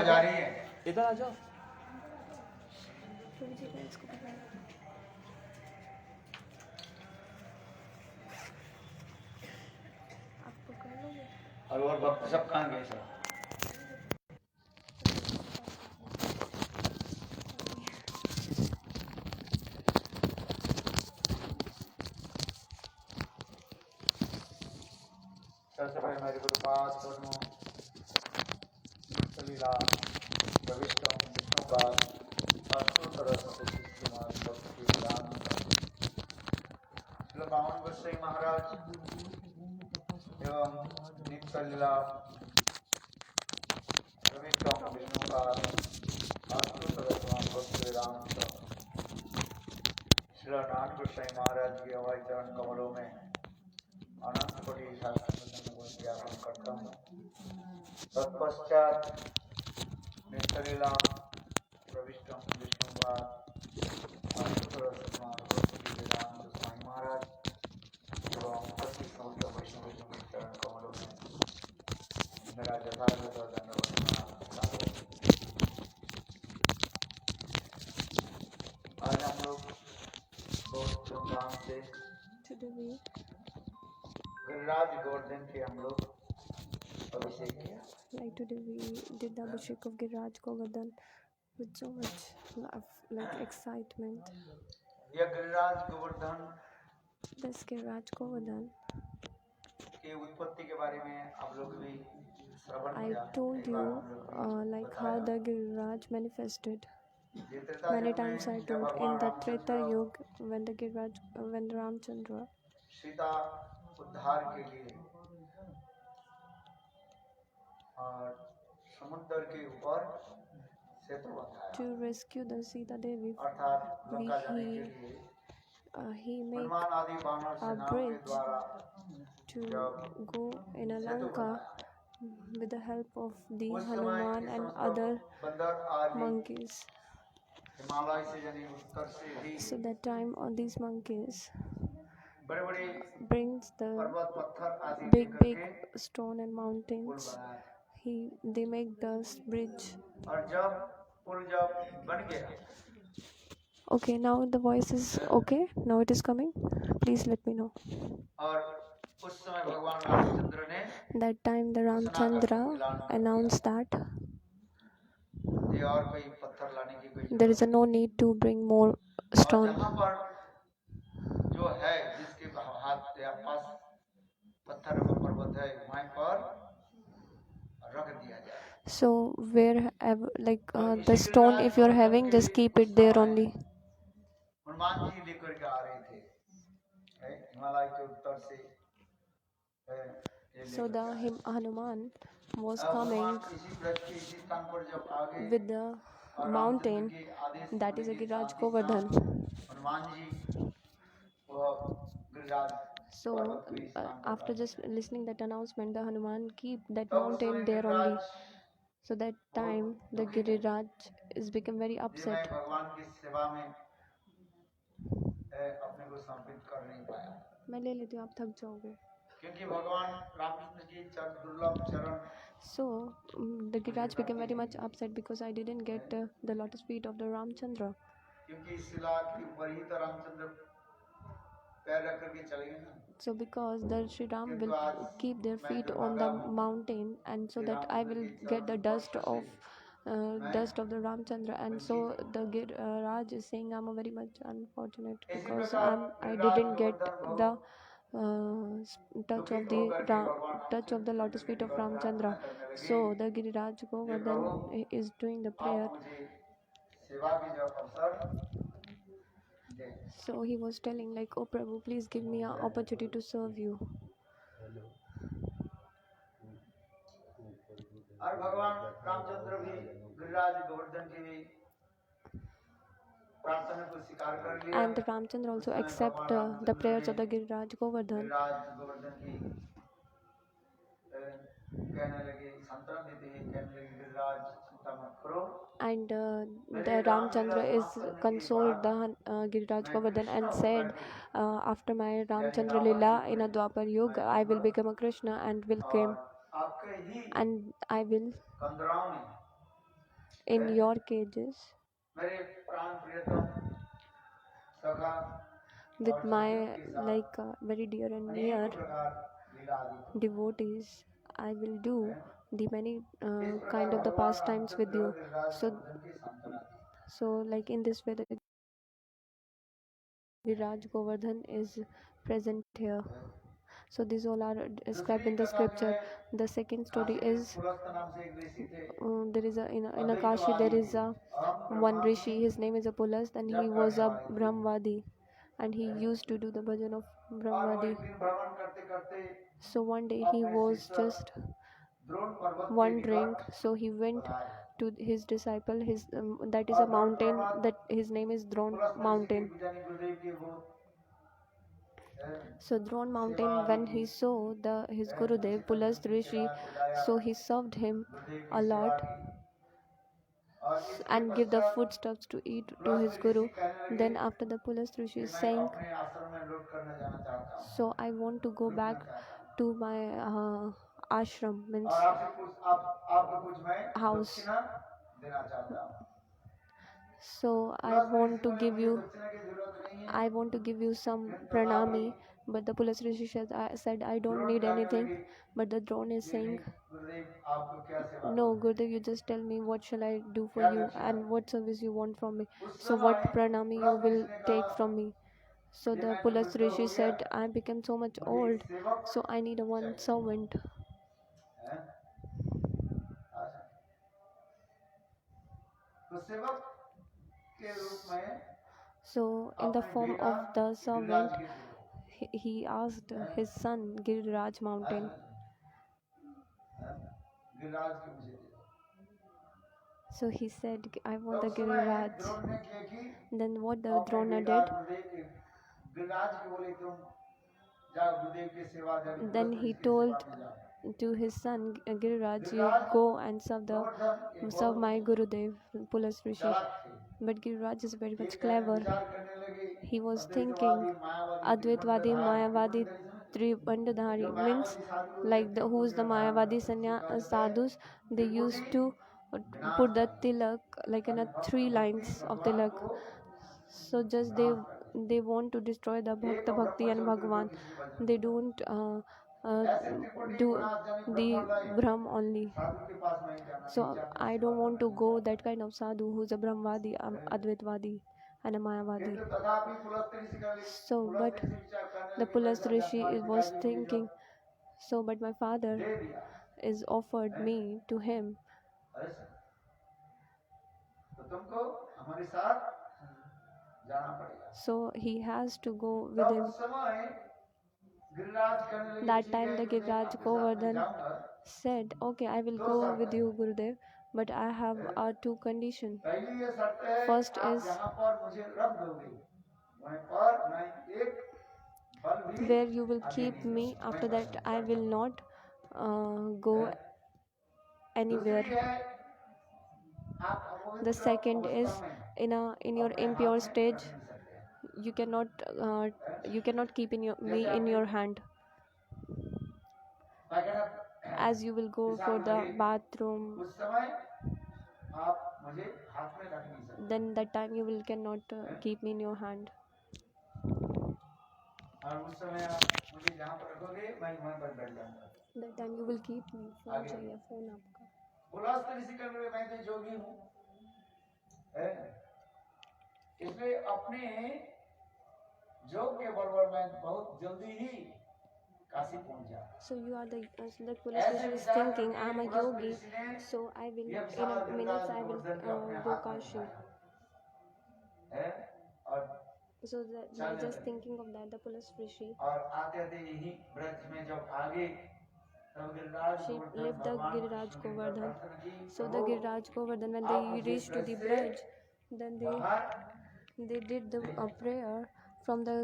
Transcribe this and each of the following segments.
जा रही है। इधर आ जाओ। और भक्त सब कहाँ गए सब? सबसे पहले मेरे गुरुपाद दोनों लीला प्रविष्ट विष्णुपाद बावन गोसाई महाराज एवं नित्य लीला प्रविष्ट विष्णुपाद श्री नारायण गोसाई महाराज की हवाई चरण कमलों में अनंत कोटि शास्त्र ज्ञापन करता हूँ। तत्पश्चात नित्यलीला प्रविष्ट विष्णुपाद स्वामी महाराज एवं पति समस्त वैष्णव के चरण कमलों में मेरा यथार्थ दंडवत। आज हम लोग बहुत धूमधाम से गिरिराज गोवर्धन के हम लोग अभिषेक किया। Like today we did the Abhishek of Giriraj Govardhan with so much like excitement. यह Giriraj Govardhan This Giriraj Govardhan, की उत्पत्ति के बारे में आप लोग भी श्रवण I किया। told you like how the Giriraj manifested. Many times I told in the Treta Yuga when the Giriraj, when Ramchandra Sita उद्धार के लिए और समुद्र के ऊपर सेतु बनाया। to rescue the Sita Devi, अर्थात लंका जाने के लिए he made हनुमान आदि वानर a सेनाओं के bridge द्वारा to go in a Setu Lanka बनाया। with the help of the उस समय Hanuman ये and समस्त other बंदर आदि monkeys. हिमालय से यानी उत्तर से भी So that time all these monkeys बड़े-बड़े brings the पर्वत पत्थर आदि big लेकर big के stone and पुल mountains. बनाया। They make the bridge. और जब पुल बन गया, Okay, now the voice is okay. Now it is coming. Please let me know. और उस समय भगवान रामचंद्र ने That time the Ramchandra announced that ये और कोई पत्थर लाने की कोई there is no need to bring more और stone. जहाँ पर जो है जिसके हाथ या पास पत्थर और पर्वत है वहीं पर रख दिया जाए। So wherever like the stone if you are having, just keep it there only. Hanuman ji लेकर के आ रहे थे हिमालय के उत्तर से। So the Hanuman was coming with the mountain that is a Giriraj Govardhan. So after just listening that announcement, the Hanuman keep that mountain there only. So that time the Giriraj is become very upset. मैं ले लेती हूँ, आप थक जाओगे। क्योंकि भगवान रामकृष्ण की दुर्लभ चरण। So the Giriraj became very much upset because I didn't get the lotus feet of the Ramchandra. क्योंकि शिला के ऊपर ही तो रामचंद्र पैर रख करके चलेंगे ना। So because the Sri Ram will keep their feet on the mountain, and so that I will get the dust of the Ramchandra, and so the Raj is saying I'm very much unfortunate because I didn't get the touch of the lotus feet of Ramchandra. So the Giriraj Govardhan is doing the prayer. So he was telling like, oh Prabhu, please give me an opportunity to serve you. और भगवान रामचंद्र भी गिरिराज गोवर्धन की प्रार्थना को स्वीकार कर लिया। And Ramchandra also accept the prayers of the Giriraj Govardhan. And the Ramchandra is consoled the Giriraj Govardhan and said, after my Ramchandra Lila in a Dwapar Yuga, I will become a Krishna and will come, and I will in your cages मेरे प्राण प्रियतम सखा with और my सखियों के साथ like very dear and near अनेक प्रकार लीला आदि करूं। devotees. I will do the many इस प्रकार kind of the भगवान pastimes with you. Ramchandra So, Govardhan की सांत्वना दी। so like in this way, the Giriraj Govardhan is present here. So these all are described in the scripture. The second story Kashi में is Pulast नाम से एक ऋषि थे, there is a in a Kashi अद्वैतवादी there is थे। a हम one ब्रह्मास्मि rishi. His name is Apulas, and he जप was करने a वाले थे। Brahmvadi, and he used to do the bhajan of और वो Brahmvadi. एक दिन भ्रमण करते करते So one day he अपने was शिष्य just द्रोण पर्वत के wandering. निकट So he went पधारे। to his disciple. His that is और a द्रोण mountain. पर्वत That his name is Dron Pulast ऋषि के mountain. पूजनी गुरुदेव के वो So Dron mountain, सेवा when आदि he की, saw his Gurudev उनकी Pulas सेवा Rishi, बुलाया, so he served him Gurudev a की सेवा lot की। और इसके and give the पश्चात foodstuffs to eat to Pulast his Rishi Guru. कहने लगे Then after the Pulas कि Rishi मैं saying, अपने आश्रम में लौट कर न जाना चाहता हूँ, so I want to go रुकना back चाहता हूँ। to my ashram, means और आपसे कुछ आपको कुछ मैं house. दक्षिणा देना चाहता हूँ। So I Pulast Rishi want to बोले give मुझे you, दक्षिणा की जरूरत नहीं है। I want to give you some फिर pranami. तथापि But the Pulas Rishi said, I don't Drona need कहने anything. लगे But the Drone is कि saying, नहीं गुरुदेव आपको क्या सेवा no, करूं, Gurudev, you just tell me what shall I do for क्या you दक्षिणा and दूं। what service you want from me. उस So what समय pranami you पुलस्त will ऋषि ने take कहा from me. So कि the मैं तो Pulas बुजुर्ग Rishi हो गया, said, I became so much मुझे old, एक सेवक so I need a one चाहिए। servant. हैं? अच्छा। तो सेवक के रूप में So in the अपने form बेटा of the servant, गिरिराज के दिए। he asked हैं? his son Giriraj mountain. हैं? गिरिराज के मुझे दे दो। So he said, I तो want the उस समय Giriraj. द्रोण ने किया कि Then what the अपने Drona बेटा did, गुरुदेव के गिरिराज को बोले तुम जाओ गुरुदेव की सेवा जाओ, then पुलस्त he ऋषि की told सेवा में जाओ। to his son Giriraj, you Giriraj go and serve Govardhan एक serve my बहुत Gurudev Pulas Rishi. चालाक थे। But Giriraj is very ये much कहने clever. विचार करने लगे He was अद्वैतवादी thinking मायावादी Advaitvadi Mayavadi त्रिपंडधारी जो Tribandadhari, means मायावादी Sadhu like the who's the Mayavadi sadhus, they used to put the tilak like in a 3 lines of tilak. So just they want to destroy the bhakta bhakti and bhagwan. They don't uh, do the brahm only. साधु के पास नहीं जाना, So नीचा अपनी I सेवा don't want करना to नहीं go चाहता। that kind of sadhu who's a brahmvadi, advaitvadi and a mayavadi. किंतु तथापि पुलस्त ऋषि का So but पुलस्त ऋषि विचार करने the लगे Pulas पैसा Rishi जाता was पिताजी को thinking, so but my father दे दिया। is offered me to him, ऐसा तो तुमको हमारे साथ जाना पड़ेगा। so he has to go with तब him. उस समय गिरिराज कहने लगे That ठीक time है the गुरुदेव Giriraj आपके साथ मैं Govardhan जाऊंगा, said, okay, I will दो go शर्त with है। you Gurudev, but I have two conditions. पहली ये शर्त है First आप is जहाँ पर मुझे रख दोगे वहीं पर मैं एक बल भी where you will आगे keep नहीं me, जाऊंगा, after वहीं पर that I will not go है। anywhere. दूसरी है आप The अपवित्र second is अवस्था में in your अपने impure हाथ में stage, रख नहीं सकते। you cannot keep in me जैसे in आपने your hand. पैखाना As you will go for पेशाब the लगे bathroom, उस समय आप मुझे हाथ में रख नहीं सकते। then that time you will cannot keep me in your hand. और उस समय आप मुझे जहाँ पर रखोगे मैं वहीं पर बैठ जाऊंगा। That time you will keep me. phone आगे। चाहिए, phone आपका। पुलस्त ऋषि कहने लगे मैं तो जोगी हूँ, है? इसलिए अपने जोग के बल पर मैं बहुत जल्दी ही काशी पहुंच जाऊंगा। So you are the Pulas Rishi is thinking, I am a yogi, so I will in a minutes I will go Kashi. है? और So by just thinking of that, the Pulas Rishi, और आते आते यही ब्रज में जब आगे तब Giriraj she Govardhan left the भगवान Giriraj कृष्ण की Govardhan. प्रार्थना की, So the Prabhu, Giriraj Govardhan, when आप they मुझे reached to ब्रज the से bridge, then बाहर they did the prayer from the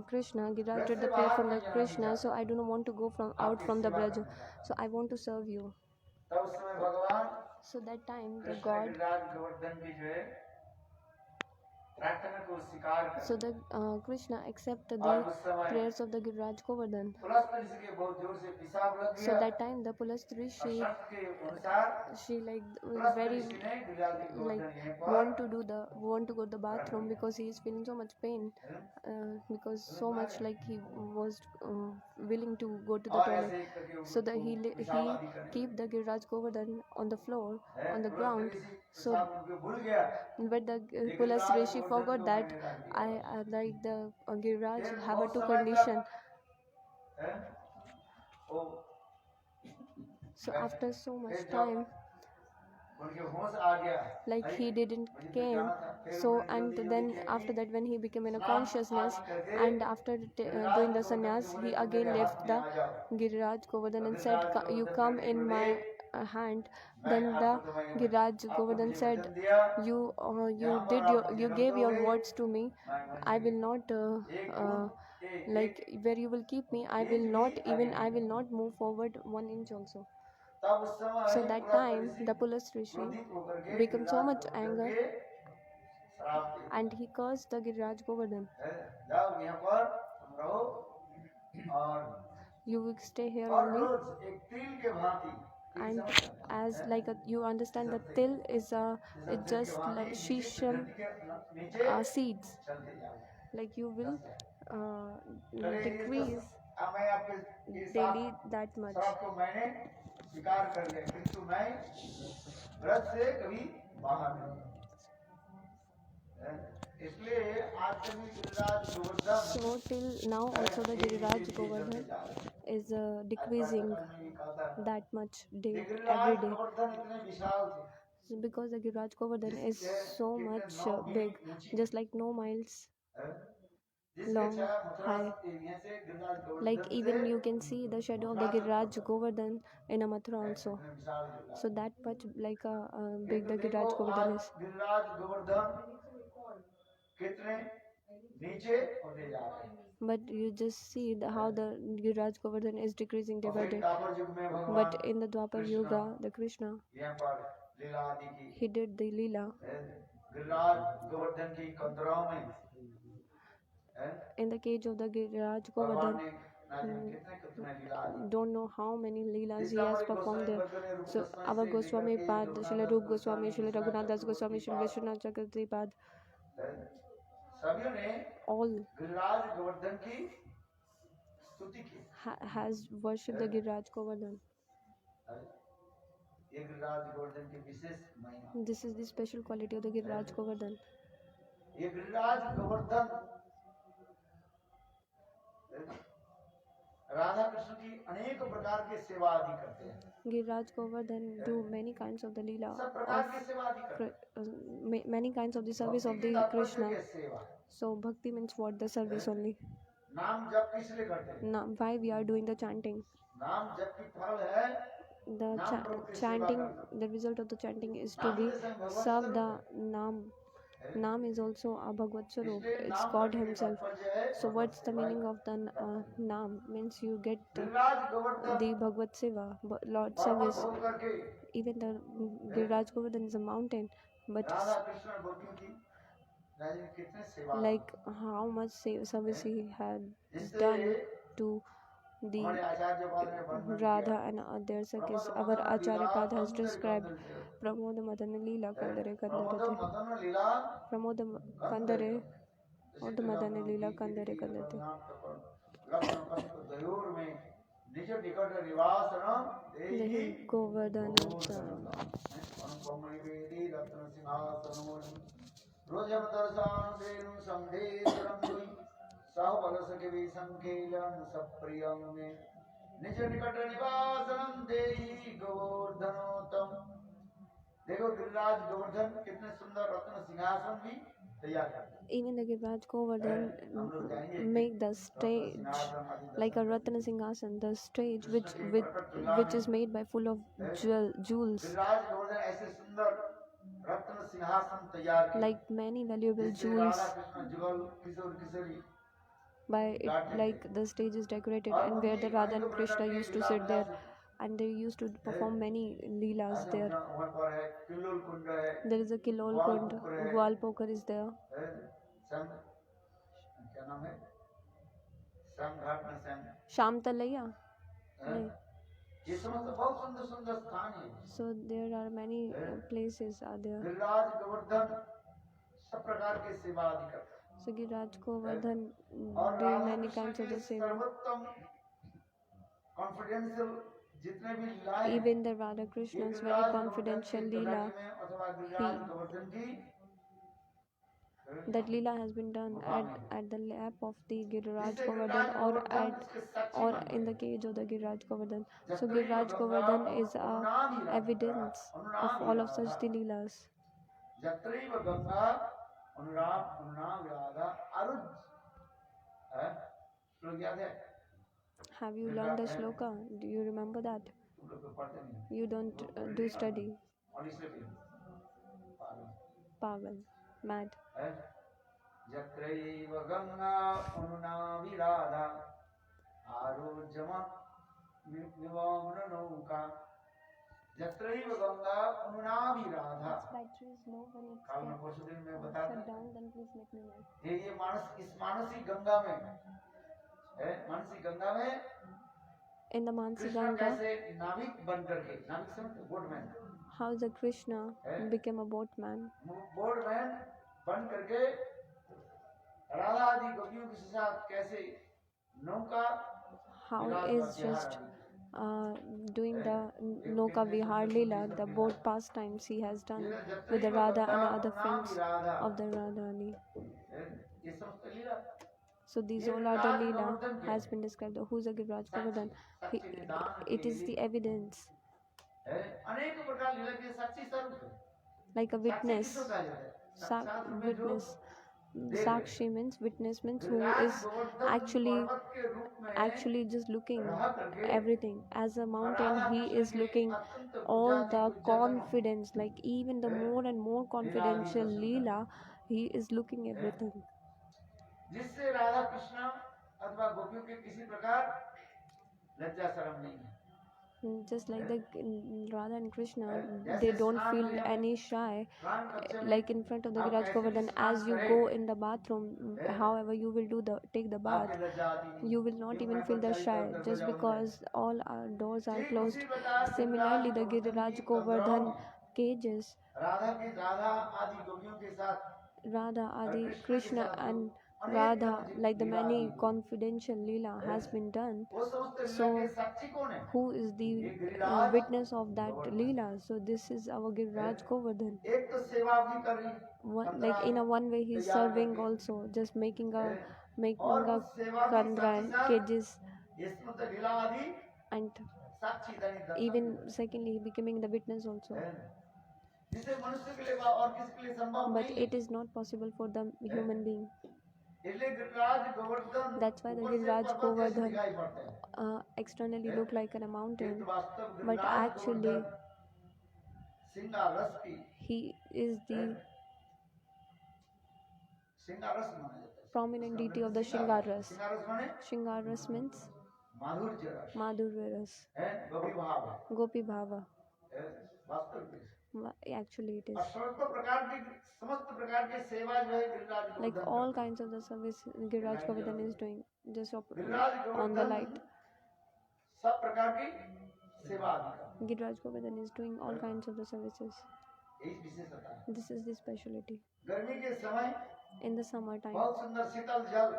Krishna. Giriraj Braj did से the prayer बाहर from the नहीं जाना Krishna. चाहता, So I do not want to go from out आपकी from the सेवा bridge. करना चाहता। So I want to serve you. तब उस समय भगवान So that time the Krishna God Giriraj Govardhan भी जो है प्रार्थना को स्वीकार कर So the Krishna accepted और the उस समय prayers of the Giriraj Govardhan. Pulast ऋषि के बहुत जोर से पेशाब लग So गया that time the Pulastri और शर्त के अनुसार she like was Pulast very ऋषि ने गिरिराज like गोवर्धन यहीं पर want to go to the bathroom because he is feeling so much pain because so much like he was willing to go to the और toilet. ऐसे ही करके So that पेशाब आदि he करने keep the Giriraj Govardhan on the floor लगे। on the Pulast ground. Rishi So पेशाब उनको भूल गया but the ये Pulas Giriraj Rishi Govardhan forgot को that मैंने रख दिया। I like the Giriraj फिर have a बहुत two समय condition. तक हैं, वो So बैठे। after so much फिर जब time उनके होश आ गया like अरे, he didn't मुझे तो came, जाना था। फिर so उन्होंने and जल्दी then जल्दी after that when he became in a स्नान consciousness आदि करके and after Giriraj doing the Govardhan sannyas को he बोले, again "मेरे left हाथ the में आ जाओ।" Giriraj Govardhan तो and said Giriraj you Govardhan come कहने in बोले, my hand. मैं Then the आपको तो मैं Giriraj आपको Govardhan मुझे said वचन दिया you यहाँ पर did आप your मुझे you रख gave your दोगे words to me. मैं I वहीं will not एक uh, बूंद एक like where you will keep me. I एक will भी not आगे even I नहीं will not move forward 1 inch also. तब उस समय So that Pulast time Rishi the Pulas Rishi क्रोधित होकर के became so Giriraj much Govardhan anger के श्राप दे दिया। and he cursed the Giriraj Govardhan. है, जाओ यहाँ पर तुम रहो और You will stay here और only. रोज एक तिल के भांति तिल And समझते हैं? as हैं? like you understand that जैसे till is जैसे it's तिल के just भांति like नीचे shisham धरती के नीचे seeds. चलते जाओ। Like you will चलिए ये decrease अब मैं आपके ये daily that much. श्राप को मैंने स्वीकार कर लिया किंतु मैं व्रत से कभी बाहर नहीं हैं? इसलिए आज से भी Giriraj Govardhan So till now also the Giriraj Govardhan is decreasing that much day every Giriraj day. Govardhan इतने विशाल थे So because the Giriraj Govardhan is so much big, just like no miles जिसके long, छाया मथुरा high. एरिया से गिरिराज Like गोवर्धन even से you can see the shadow of the Giriraj Govardhan in a Mathura also. इतने विशाल Giriraj. So that much like big किंतु the देखो Giriraj Govardhan आज is. Giriraj Govardhan कितने नीचे होते जा रहे हैं But you just see how the Giriraj Govardhan is decreasing day और by फिर day. द्वापर युग में भगवान But in the Dwapar Krishna Yuga, the Krishna, यहाँ पर लीला आदि की he did the Leela Giriraj Govardhan की कंदराओं में हैं? in the cage of the Giriraj भगवान Govardhan. ने ना जाने कितने कितने लीला आदि Don't know how many Leelas he जिसका has हमारे performed गोस्वामी there. भगवान ने रूप So गोस्वामी our से Goswami लेकर के Pad, रघुनाथ Srila दास Rup Goswami, Goswami, Srila Krishna Raghunath Das Goswami, चक्रवर्ती Srila पाद, Vishwanath Chakravarti Pad, सभी ने all गिरिराज गोवर्धन की स्तुति की has worshipped the Giriraj Govardhan. ये गिरिराज गोवर्धन की विशेष महिमा This is the special quality of the Giriraj Govardhan. ये गिरिराज गोवर्धन राधा कृष्ण की अनेक प्रकार के सेवा आदि करते हैं Giriraj Govardhan do many kinds of the Leela सब प्रकार of की सेवा आदि करते हैं many kinds of the service of भक्ति the की तात्पर्य Krishna. की सेवा So bhakti means what? The service only. नाम जप किस लिए करते हैं Now, why we are doing the chanting? नाम जप की फल है The नाम प्रभु की सेवा chanting, करना the result of the chanting is to be serve the Naam. Naam is also a Bhagavad Swarup. इसलिए It's नाम God जप की Himself. तात्पर्य है So what's the meaning of the Naam? Means you get Giriraj Govardhan the Bhagavad Seva, Lord पर्वत service. होकर के Even the Giriraj Govardhan is a mountain, but Radha Krishna गोपियों की राजा ने कितने सेवा like how much service he had जिससे done to the हमारे आचार्य पाद ने वर्णन Radha किया and their Sakis. Pramod Our Madan Acharya Leela Pad has कंदल described कंदल से Pramod Madan Leela Kandare Pramod Kandarate. Madan लीला Pramod Kandare और मदन लीला कंदरे कंदते. लक्ष्मण कंस दयूर में निज निकट निवास न देहि देहि गोवर्धन अनुपम वेदी रत्न सिंहासन रोजम दर्शन देनु संदेशरम दुई साहु बल सके भी संकेलन सप्रियम में निज निकट निवासनम देहि गोवर्धनोतम देखो गिरिराज गोवर्धन कितने सुंदर रत्न सिंहासन भी तैयार करते हैं Even the Giriraj Govardhan make the stage like a Ratna Singhasan, the stage which is made by full of jewels, Giriraj Govardhan ऐसे सुंदर रत्न सिंहासन तैयार किए like many valuable जिससे jewels. Radha Krishna Jugal Kishore Kishori By it, like the stage is decorated and where the Radha and Krishna used to sit there. and they used to perform many leelas ऐसे there. वहाँ पर है किल्लोल कुंड है, There is a Kilol Kund, Gwalpokhar है, Gwalpokar is there, सम क्या नाम है, सम घाट में सम Shamtalaya. नहीं. ये समस्त बहुत सुंदर सुंदर स्थान है। So there are many places are there. Giriraj Govardhan सब प्रकार के सेवा आदि करता है। So Giriraj Govardhan और doing Radha many Krishna kinds of के the seva. सर्वोत्तम कॉन्फिडेंशियल जितने भी लीलाएं हैं, Even the Radha Krishna's very confidential leela, अथवा गिरिराज गोवर्धन की that leela has been done at the lap of the Giriraj जिससे Govardhan Giriraj or Govardhan at उसके साक्षी or बन in गए। the cage of the Giriraj Govardhan. So जत्रेव Giriraj Ganga Govardhan is a अनुनाभि Radha, evidence of अनुनाभि all of such Radha. the leelas. जत्रेव Ganga अनुनाभि Radha अरुज है, श्लोक याद है? Have you learned the shloka? Do you remember that? तुम लोग तो पढ़ते नहीं हो। You don't do study. और इसलिए भी पागल Pagal, mad. है। जत्रैव गंगा अनुनाभि राधा आरोज्यमत् विवाम्न नौका। जत्रैव Ganga अनुनाभि Radha. Battery is low when it's कल मैं परसों दिन में बताता shut down, then please let me know. ये मानस इस मानसी गंगा में है, मानसी गंगा में In the Mansi Krishna Ganga, कैसे नाविक बन करके, नाविक समझ boatman, how the Krishna became a boatman. Boatman बन करके राधा आदि गोपियों के साथ कैसे नौका How Vihar is Vihar just आदि। doing the Noka Vihar Leela, the boat pastimes he has done with the Radha and other friends of the Radhani. ये समस्त लीला So these all are the Leela has been described. Who's a Giriraj Govardhan? It is the evidence, है, अनेक प्रकार लीला के साक्षी स्वरूप है। like a Sakshi witness. किसको कहा जाता है? साक्षात में जो Witness. देव है। Sakshi means witness means who Giriraj is Govardhan actually पर्वत के रूप में actually just looking रह करके everything as a mountain. Radha He Krishna is के looking अत्यंत all बुझाती the बुझाती confidence, like even the more and more confidential Leela Leela, he is looking everything. जिससे राधा कृष्ण अथवा गोपियों के किसी प्रकार लज्जा शर्म नहीं है। Just like the Radha and Krishna, they don't feel any shy, प्राण कक्ष में like in front of the आप Giraj कैसे भी Govardhan. स्नान As you करें, go in the bathroom, however you will take the bath, आपके लज्जा आती नहीं। you will not क्यों even मैं feel the परछाई shy, कर just बजा बंद है। because all our doors are ठीक closed. उसी प्रकार Similarly, the Giriraj Giriraj Govardhan की Govardhan कंदराओं cages, राधा आदि गोपियों के साथ Radha, और Adi, कृष्ण के Krishna साथ and अनेक Radha, तरह like the लीला many आदि हुई। confidential Leela has been done. वो समस्त लीला So, के साक्षी कौन है? who is ये the Giriraj witness of that Govardhan. Leela? So, this is our Giriraj Govardhan. एक तो सेवा भी कर रही Like in a one way, he's तैयार serving करके। also, just making a और a उस सेवा के kandra साथ and ही साथ cages, ये समस्त लीला आदि and साक्षी धनी दर्शन even है। secondly, becoming the witness also. जिसे मनुष्य के लिए और किसी के लिए संभव But नहीं it is not possible for the human being. इसलिए Giriraj Govardhan That's why the ऊपर से Giriraj पर्वत जैसे Govardhan दिखाई पड़ते हैं। externally look like a mountain, किंतु वास्तव but गिरिराज actually गोवर्धन सिंगारस की he is the सिंगारस माना जाता है। prominent deity of the Shingaras. सिंगारस माने Shingaras means माधुर्य रस Madhurya ras, है, गोपी भाव Gopi Bhava. है, वास्तव में Actually, it is और समस्त प्रकार की सेवा जो है गिरिराज like गोवर्धन all करते हैं। kinds of the service Giriraj Govardhan is doing, just Giriraj on the light. Govardhan सब प्रकार की सेवा आदि का Giriraj Govardhan is doing all kinds of the services. यही विशेषता है। This is the specialty. गर्मी के समय In the summertime, बहुत सुंदर शीतल जल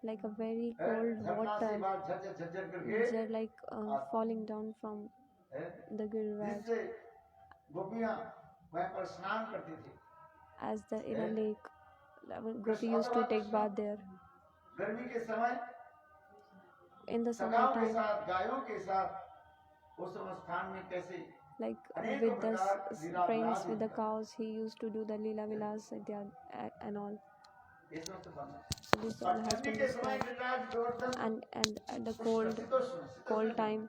like a very है, cold झरना से water, बाहर झरझर झरझर करके they're like falling down from है, the Giriraj जिससे गोपियां वहाँ पर स्नान करती थी। as the in a lake. Gopi used to take bath there. गर्मी के समय In the सगाओं के summertime, साथ गायों के साथ उस स्थान में कैसे like अनेक with the प्रकार लीला friends, विलास with the होता है। cows, he used to do the Leela Vilas and all. ये सब तो बना। So this और all has ठंडी been के समय described. Giriraj Govardhan And at the शीतोष्ण cold time,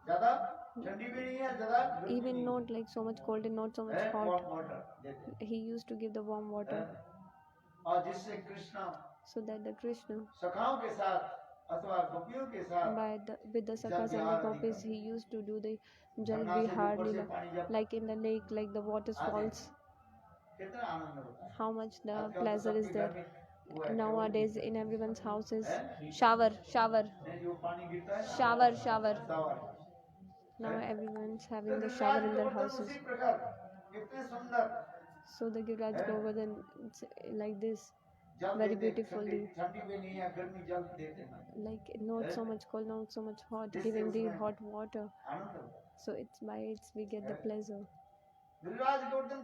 ज्यादा ठंडी भी नहीं है, ज्यादा गर्मी even नहीं not like so much cold and not so much है, hot, warm water देते हैं। he used to give the warm water और जिससे Krishna so that the Krishna सखाओं के साथ अथवा गोपियों के साथ with the जल sakas and the विहार आदि gopis, he करते used to do the Jal झरना से Vihar ऊपर से Leela, पानी जब like in the lake, like the आते waterfalls. कितना आनंद होता है। How much the आजकल तो pleasure is सबके there. घर में वो है, Nowadays, in everyone's houses, हैं? shower. नहीं, जो पानी गिरता है ना, Shower. शावर। Now हैं? everyone's तो having the Giriraj shower in their Govardhan houses. उसी प्रकार कितने सुंदर So the Giriraj हैं? Govardhan, it's like this, जल very देते, beautifully. ठंडी में नहीं है, गर्मी जल देते हैं। Like not हैं? so much cold, not so much hot, जिससे giving the उसमें hot water. आनंद होता है। So it's by it we get the हैं? pleasure. गिरिराज गोवर्धन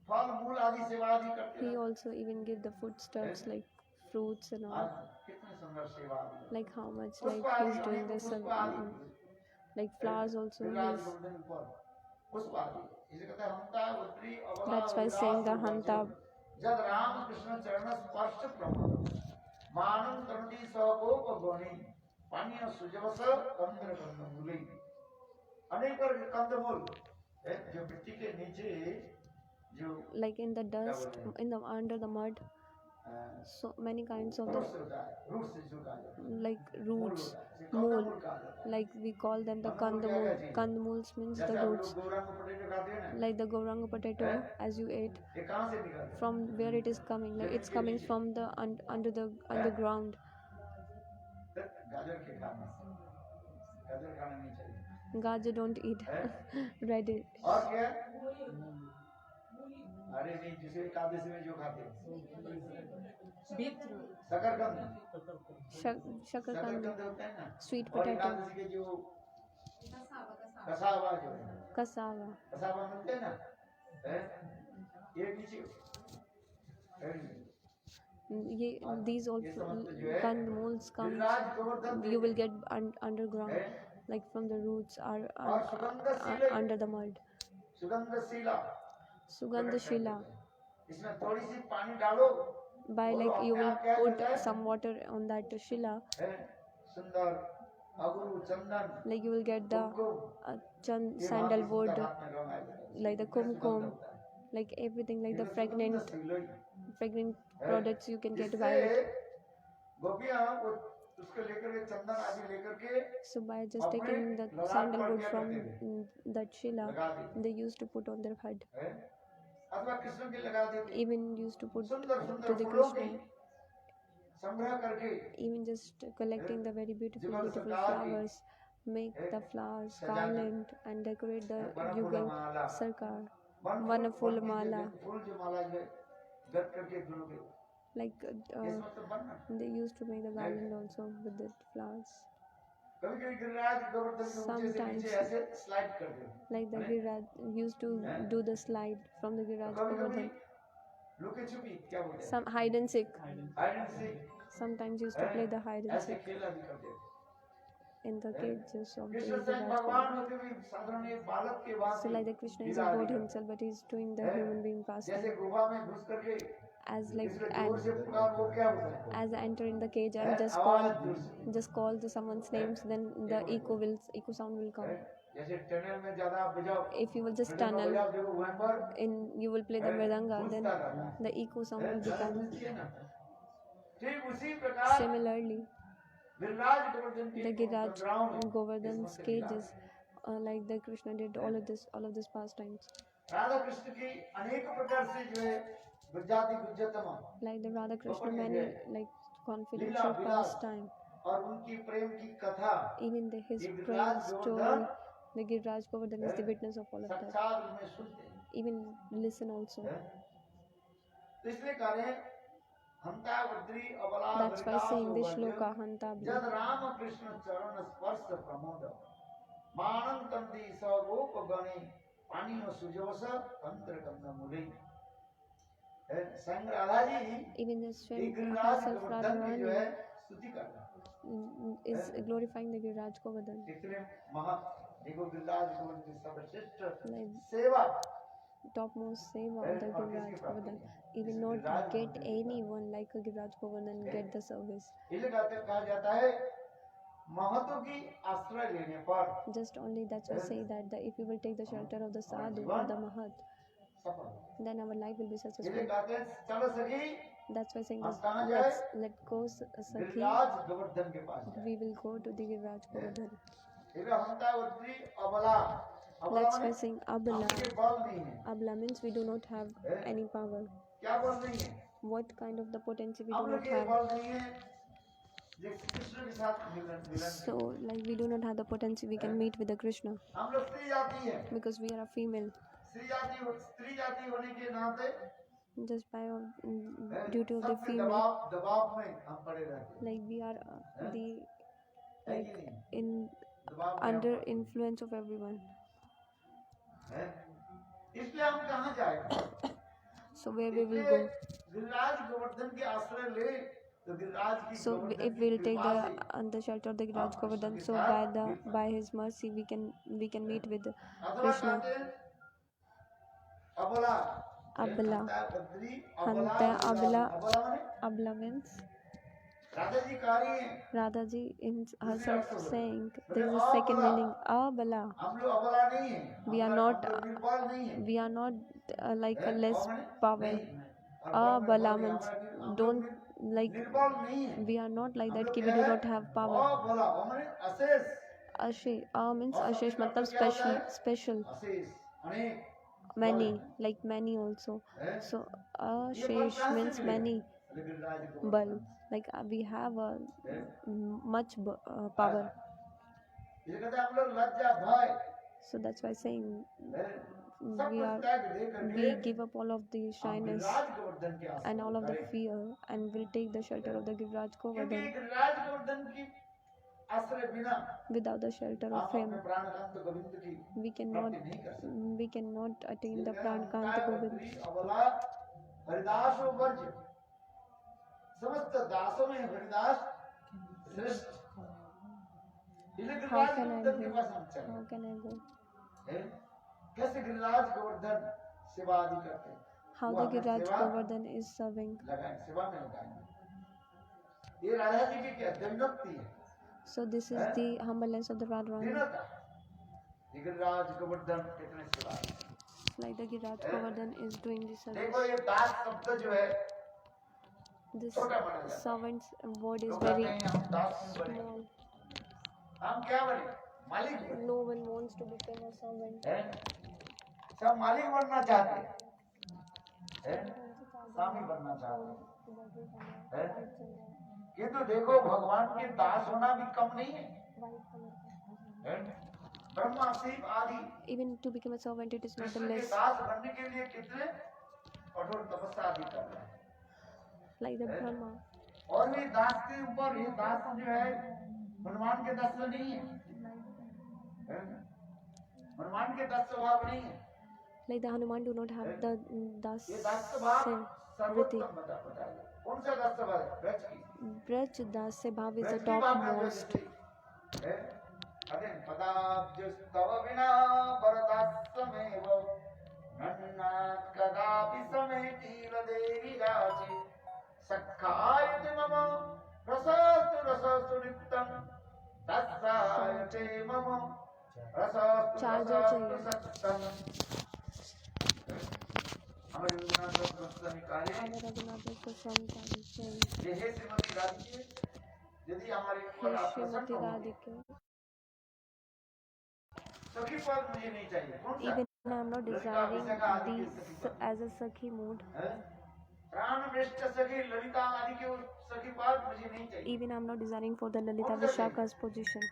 फल मूल आदि सेवा आदि करते He हैं। also even give the foodstuffs हैं? like fruits and आज all. कितने सुंदर सेवा आदि करते Like how much हैं। like पुष्प आदि, he's doing अनेक this पुष्प आदि like flowers also Giriraj he's. Govardhan पर पुष्प आदि इसे कहते हैं हंता उतरी अबला That's why Vilas saying the version. Hanta. जब राम कृष्ण चरण स्पर्श प्रमोद मानम तरुणी सकोप गौणी पानीय सुजवस कंद्र कंदमूली अनेक प्रकार कंदमूल जो मिट्टी के नीचे जो Like in the dust, in the under the mud, so many kinds of the route से होता है, रूट से जो कहा जाता है, like मूल roots, होता है, इसे mool, कंदमूल कहा जाता है। like we call them the कंदमूल क्या kandamul. कहते हैं? Kandamuls means जैसे the आप roots, लोग गौरंग पोटैटो खाते हैं ना, like the goranga potato as you ate. ये कहाँ से निकलता है? From where it is coming, like it's coming from the under the underground. तो गाजर के खाने से, गाजर खाना नहीं चाहिए। Gajar don't eat red. और क्या? अरे नहीं, जिसे एकादशी में जो खाते हैं, शकरकंद, शकरकंद Shakarkand, होते हैं ना, sweet और potato, एकादशी के जो कसावा जो है, cassava. कसावा मिलते हैं ना, हैं? ये नीचे, These all ये समझते जो है, kandamuls comes, Giriraj Govardhan you will get underground, हैं? like from the roots are और सुगंध under the mud. सुगंधशीला Sugandha Shila. इसमें थोड़ी सी पानी डालो, By और like you अपने will आप क्या put करता है? some water on that Shila, हैं? सुंदर अगरू चंदन like you will get the कुमकुम, ये sandalwood, बहुत ही सुंदर हाथ में रंगाया जाता है। like the इसमें सुगंध kumkum, होता है। like everything, like ये the तो fragrant सुगंधशील products you can get इससे by it. गोपियां वो उसको लेकर के चंदन आदि लेकर के So by just taking the ललाट पर sandalwood क्या from करते थे? that Shila, लगा देते they used to put on their head. हैं? अथवा कृष्ण के लगा देते, Even used to put सुंदर to सुंदर the फूलों के Krishna. संग्रह करके Even just collecting the very beautiful Jugal beautiful सरकार की flowers, make the flowers सजाना, garland and decorate the वनफूल yugal माला, sarkar, वनफूल vanaful की mala, फूल जो माला जो गट करके फूलों के like ये सब तो बनना। they used to make the garland also with the flowers. कभी कभी गिरिराज गोवर्धन के ऊंचे से Sometimes नीचे ऐसे स्लाइड कर देते, like the Giriraj used to do the slide from the Giriraj कभी कभी Govardhan. लुके छुपी क्या बोलते हैं, Some hide and seek. Hide and seek, Sometimes used to play the hide and ऐसे seek खेला भी करते थे। in the cages of the Krishna स्वयं Giriraj भगवान Govardhan. होते हुए साधारण एक बालक के So भांति like the Krishna is a Leela god आदि himself, but he's doing the हैं? human being pastime. जैसे गुफा में घुस करके As like इसमें जोर and से पुकार वो क्या होता है, as I enter in the cage हैं? and just आवाज call जोर से, someone's names, then the echo sound will come. हैं? जैसे टनल में ज्यादा आप बजाओ, If you will just मृदंग tunnel बजाओ, देखो वहाँ पर in, you will play the हैं? mridanga, then गूंजता रहता है, the echo sound हैं? will ध्वनि become. गूंजती है ना। ठीक उसी प्रकार Similarly, गिरिराज गोवर्धन the के Giriraj ground Govardhan's cages, like the Krishna did all of this pastimes. Radha Krishna की अनेक प्रकार से जो है गुज्जाति गुज्जतमा Like the Radha Krishna, Open many है। like confidential लीला विलास pastime. और उनकी प्रेम की कथा Even his ये praying Giriraj story, Govardhan the Giriraj Govardhan is the witness of all of that. साक्षात में सुनते हैं, Even listen also. हैं? तो इसलिए कह रहे हैं हंता वज्री अबला That's why Haridas saying this भज, shloka Hanta जद राम कृष्ण चरण स्पर्श प्रमोद मानन तंदी सगोप गणे पानी सुजोस तंत्र कंदमूले। संग राधा जी even the एक Swam गिरिराज herself गोवर्धन की जो है Radharani स्तुति कर रहा है, is glorifying the Giriraj Govardhan. इतने महा देखो गिरिराज गोवर्धन की सर्वश्रेष्ठ Like सेवा topmost seva of the Giriraj Govardhan. Even not get anyone like a Giriraj Govardhan get the service. इसलिए कहा जाता है महतों की आश्रय लेने पर Just only that's why say that if we will take the shelter of the sadhu or the mahat, सफल, then our life will be इसलिए successful. कहते हैं चलो सखी That's why saying हम this, कहाँ जाए? let go Sakhi, Giriraj Govardhan के पास जाए। we will go to the Giriraj Govardhan. इधर हंता उतरी अबला। अबला That's माने why saying Abla. हमके बल नहीं है। Abla means we do not have any power. क्या बल नहीं है? What kind of the potency we हम do लोग not के have. बल नहीं है। जैसे कृष्ण के साथ मिलन So like we do not have the potency we can meet with the Krishna हम लोग स्त्री जाति है। because we are a female. स्त्री जाति होने के नाते Just by duty of the सबके female, दबाव में हम पड़े रहते हैं। like we are the है कि like नहीं? in दबाव में हम under पड़े influence of everyone. हैं। इसलिए हम कहाँ जाए? So where we will इसलिए go? गिरिराज गोवर्धन के आश्रय ले तो गिरिराज की So गोवर्धन if की we'll take कृपा से the shelter of the Giraj हम Govardhan, कृष्ण so के by साथ by His mercy we can meet with अथवा Krishna. कहते हैं अबला Abla. हंता बद्री Hanta अबला Abla. माने Abla means राधा जी कह रही हैं Radhaji in herself saying बोले there is a second अबला meaning. Abala. हम लोग अबला नहीं है We are हम not लोग निर्बल नहीं है we are not like a हैं? less और माने power. नहीं और बल में Abala बल means हमारा हम लोग don't like निर्बल नहीं है we are not like हम that लोग कि क्या we do है not have power. अबला और माने अशेष Ashesh. means और Ashesh सबके matlab मतलब क्या होता है special. अशेष अनेक Many, like many also. हैं? So ये बल Ashesh कहाँ से means मिलेगा? many. Giriraj Bal, Govardhan like we have a हैं? much power. ये कहते हैं हम लोग लज्जा भय So that's why saying हैं? सब we कुछ are त्याग दे करके we give up all of the हम shyness गिरिराज गोवर्धन के and all आश्रय of the करें fear and will take the shelter of the Giriraj क्योंकि Govardhan. गिरिराज गोवर्धन की आश्रय बिना Without the shelter हम of him, अपने प्राणकांत गोविंद की we cannot प्राप्ति नहीं कर सकते we cannot attain ये the कहते हैं Prankanta हंता Govind. बद्री अबला हरिदास वर्ज समस्त दासों में हरिदास श्रेष्ठ इसलिए How Giriraj can I Govardhan के go? पास हम चले How can I go? हैं? कैसे गिरिराज गोवर्धन सेवा आदि करते हैं How वो the हमें Giriraj सेवा Govardhan is serving. लगाएं सेवा में लगाएंगे ये राधा जी की क्या दीनभक्ति है So this is the humbleness of the Radharani. दीनता ये गिरिराज गोवर्धन कितने सेवा है। Like the Giriraj Govardhan is doing the service. देखो ये दास शब्द जो है This छोटा बना जाता है servant's word is लोग very कहते हैं हम दास नहीं बने small. हम क्या बने मालिक बने No one wants to become a servant. हैं? सब मालिक बनना चाहते हैं हैं? स्वामी बनना चाहते हैं हैं? किंतु देखो भगवान के दास होना भी कम नहीं है हैं? ब्रह्मा शिव आदि Even to become a servant, it is not Krishna के less. दास बनने के लिए कितने कठोर तपस्या आदि कर रहे हैं Like the Brahma. और भी दास के ऊपर ये दास जो है हनुमान के दास नहीं है हैं? हनुमान के दास स्वभाव नहीं है Like the Hanuman do not have the das ये दास स्वभाव se सर्वोत्तम vriti. बताया कौन सा दास स्वभाव है ब्रज की Braj das se bhav is the Braj की बात है topmost. जैसे अरे पदाब्जस्तव विना वरदासमेव नन्ना कदापि समेतील देवी राजे सखायते मम रसस्तु नित्यं तत्सायते मम Charger रसस्तु सत्तं हमारे रघुनाथ दास निकाले Our Raghunath Goswami saying, ये है श्रीमती राधिके यदि हमारे ऊपर Hey आप Srimati प्रसन्न हो Radhika, सखी पद मुझे नहीं चाहिए कौन सा even I am not desiring these as a Sakhi mood, प्राण वृष्ट सखी ललिता आदि के उस सखी पद मुझे नहीं चाहिए even I am not desiring for the Lalita Vishaka's position.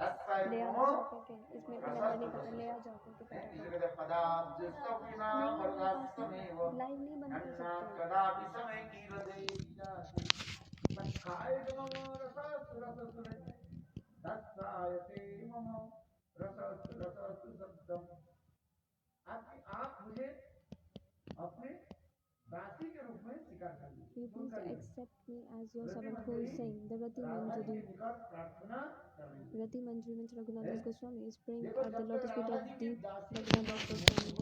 तत्साय ले आ मो जाओ करके इसमें तो नंबर नहीं पता, ले आ जाओ करके इसे फटाफट. कहते हैं पदाब्जस्तव विना वरदासमेव लाइव नहीं बंद कर नन्ना सकते. कदापि समय की देवी जाते सखायते मम रसस्तु तत्सायते मम रसस्तु शब्दम आप मुझे अपने दासी के रूप में स्वीकार कर लीजिए You please accept me as your servant who is saying the Rati Manjari. प्रार्थना कर लीजिए Rati Manjari means Raghunath Das Goswami is praying देखो at the जब lotus तक feet Radha of ji the की दासी Raghunath Das Goswami.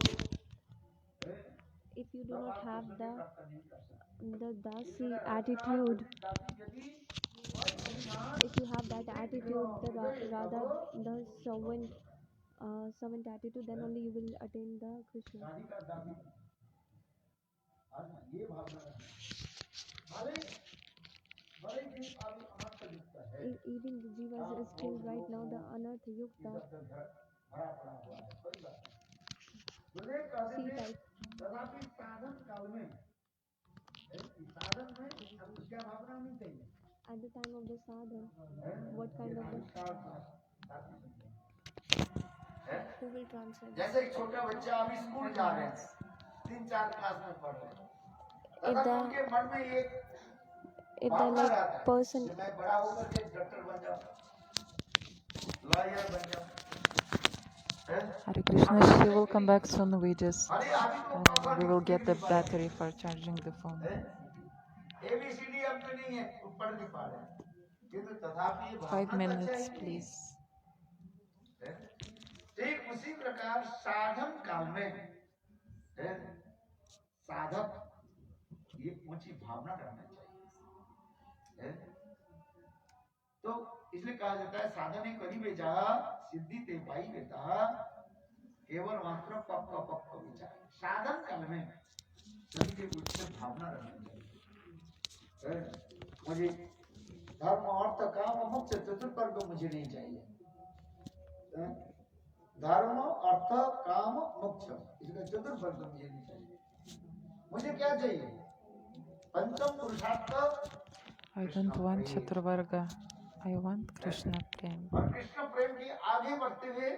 If you do तब not आप have कृष्ण की प्रार्थना नहीं कर सकते the dasi attitude, दासी यदि if you have that attitude, the Radha, the servant attitude, then only you will attain the Krishna. Radhika दासी ये भावना रखना भले बड़े भी अभी अनर्थ युक्त है, Even the jivas is still right now the anartha yukta भरा पड़ा हुआ है, कोई बात नहीं। गुरुदेव कहते C थे type. तथापि साधन काल में साधन में अब क्या भावना होनी चाहिए At the time of the sadhana, है? what kind ये of the, आविष्कार था। है? who will translate? जैसे एक छोटा बच्चा अभी स्कूल जा रहे हैं, 3-4 क्लास में पढ़ रहे हैं, If तथा the उनके मन में एक if the भावना like रहता है person कि मैं बड़ा होकर के डॉक्टर बन जाऊं, लॉयर बन जाऊं। Hare Krishna, she will come back soon. We just we will get the battery for charging the phone. ABCD अब तो नहीं है, पढ़ नहीं पा रहे हैं, किंतु तथापि ये 5 भावना तो अच्छा minutes, ही नहीं please. है। ठीक उसी प्रकार साधन काल में है, साधक ये ऊंची भावना रखना चाहिए है? तो इसलिए कहा जाता है साधने करीबे जा सिद्धि ते पाई बेटा केवल मात्र पक्का विचार। साधन काल में सभी के उच्च भावना रखनी चाहिए है? मुझे धर्म अर्थ काम मोक्ष चतुर्वर्ग मुझे नहीं चाहिए है? धर्म अर्थ काम मोक्ष इसका चतुर्वर्ग मुझे नहीं चाहिए। मुझे क्या चाहिए? पंचम पुरुषार्थ। I don't want Chaturvarga. I want Krishna Prem. और कृष्ण प्रेम की आगे बढ़ते हुए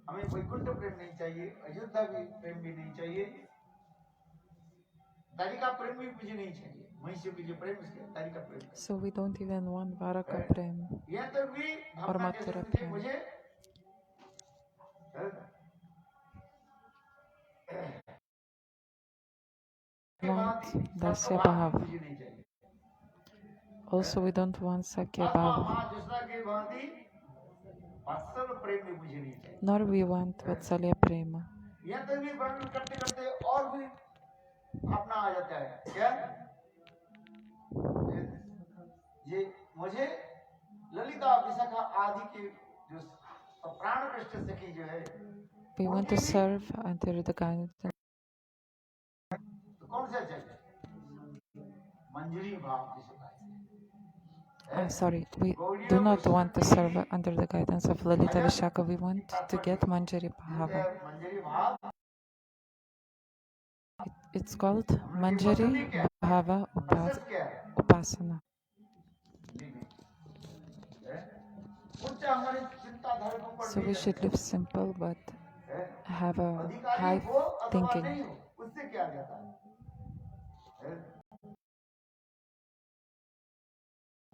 हमें वैकुंठ प्रेम नहीं चाहिए, अयोध्या प्रेम भी नहीं चाहिए, द्वारिका प्रेम भी मुझे नहीं चाहिए, महिषी की जो प्रेम उसके द्वारिका प्रेम। So we don't even want Dwaraka Prem यह तो भी or भावना Mathura कैसे Prem. मुझे Want Dasya Bhav. मुझे नहीं चाहिए। Also, we don't want Sakya Bhav. दूसरा के भांति वात्सल प्रेम भी मुझे नहीं चाहिए। Nor we want Vatsalya Prema. यह तो भी वर्णन करते करते और भी भावना आ जाता है क्या? ये मुझे ललिता विशाखा आदि के जो प्राण कृष्ण सखी जो है We want to serve under the guidance. तो कौन सा चाहिए? मंजरी भाव जिसे कहते हैं। Sorry, we do not want to serve under the guidance of Lalita Vishaka. We want to get Manjari Bhava. मंजरी भाव It's called Manjari Bhava सच क्या है? Upasana. उच्च हमारी चिंताधारा को So we should live simple but have a high thinking. उससे क्या जाता है?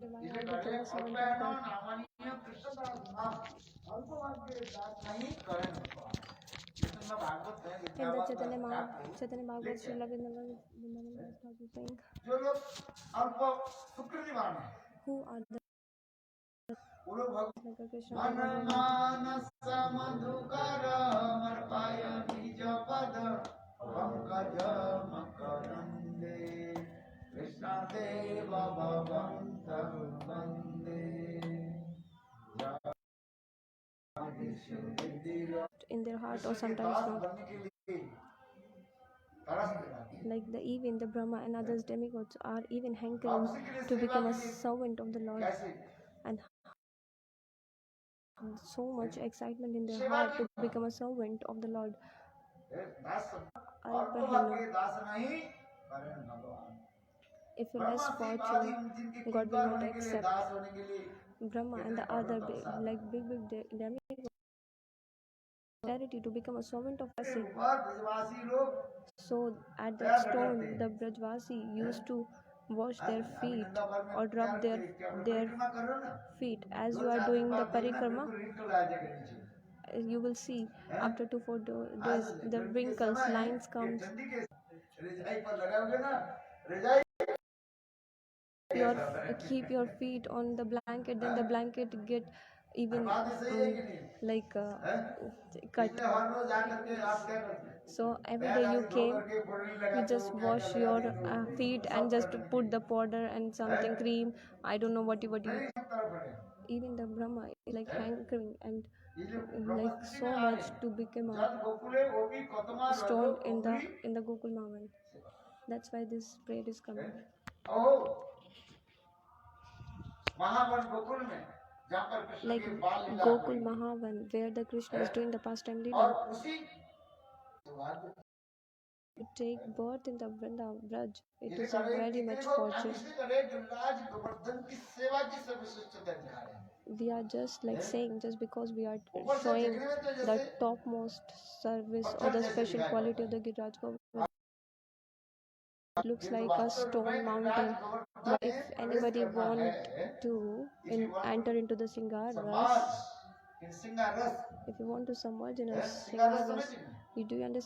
इसे कहते हैं अल्पैनो नामानीय कृष्णदास नाम अल्पवाद के दास नहीं करें भगवान। ये तो मैं भागवत है in the Chaitanya Bhagavad Srila Vrindavan Das Thakur saying, जो लोग अल्प सुकृतिवान हैं who are the वो लोग like Krishna मन मानस मधुकर मरपाय निज पद पंकज मकरंदे कृष्ण देव भगवंत वंदे in their heart or sometimes not. Like the even the Brahma and others demigods are even hankering to become a servant of the Lord and so much excitement in their heart to become a servant of the Lord. Alpahino. If you're less fortunate, God will not accept. Brahma and the other big demigods clarity to become a servant of Kasi. So at that stone, the Brajvasi used to wash their feet or rub their feet. As you are doing the parikrama, you will see after 2-4 days the wrinkles, lines comes. Keep your feet on the blanket, then the blanket get even cut. So every day you came, you just wash your feet and just put the powder and something cream. I don't know what you. Even the Brahma is like hankering and like so much to become a stone in the Gokul Mavan. That's why this prayer is coming. ओ महावन गोकुल में जहाँ पर Krishna like की बाल लीला Gokul हुई Mahavan, where the Krishna is doing the pastime और Leela. उसी To take birth in the Vraj, it इसलिए is a कह रहे हैं very कि much देखो, हम fortune. इसलिए कह रहे हैं कि राज गोवर्धन की सेवा की सर्वश्रेष्ठता दिखा रहे हैं We are just like saying, just because we are ऊपर से showing देखने में तो the जैसे topmost service or पत्थर the जैसे special दिखाई quality पड़ता of the Giriraj Govardhan. It looks किंतु like a वास्तव stone में mountain. राज गोवर्धन But में if प्रवेश anybody करना want है to if you want enter to into the Singar समाज Ras, in सिंगारस if you want to submerge in a सिंगारस Singar समझ Ras, में you do understand?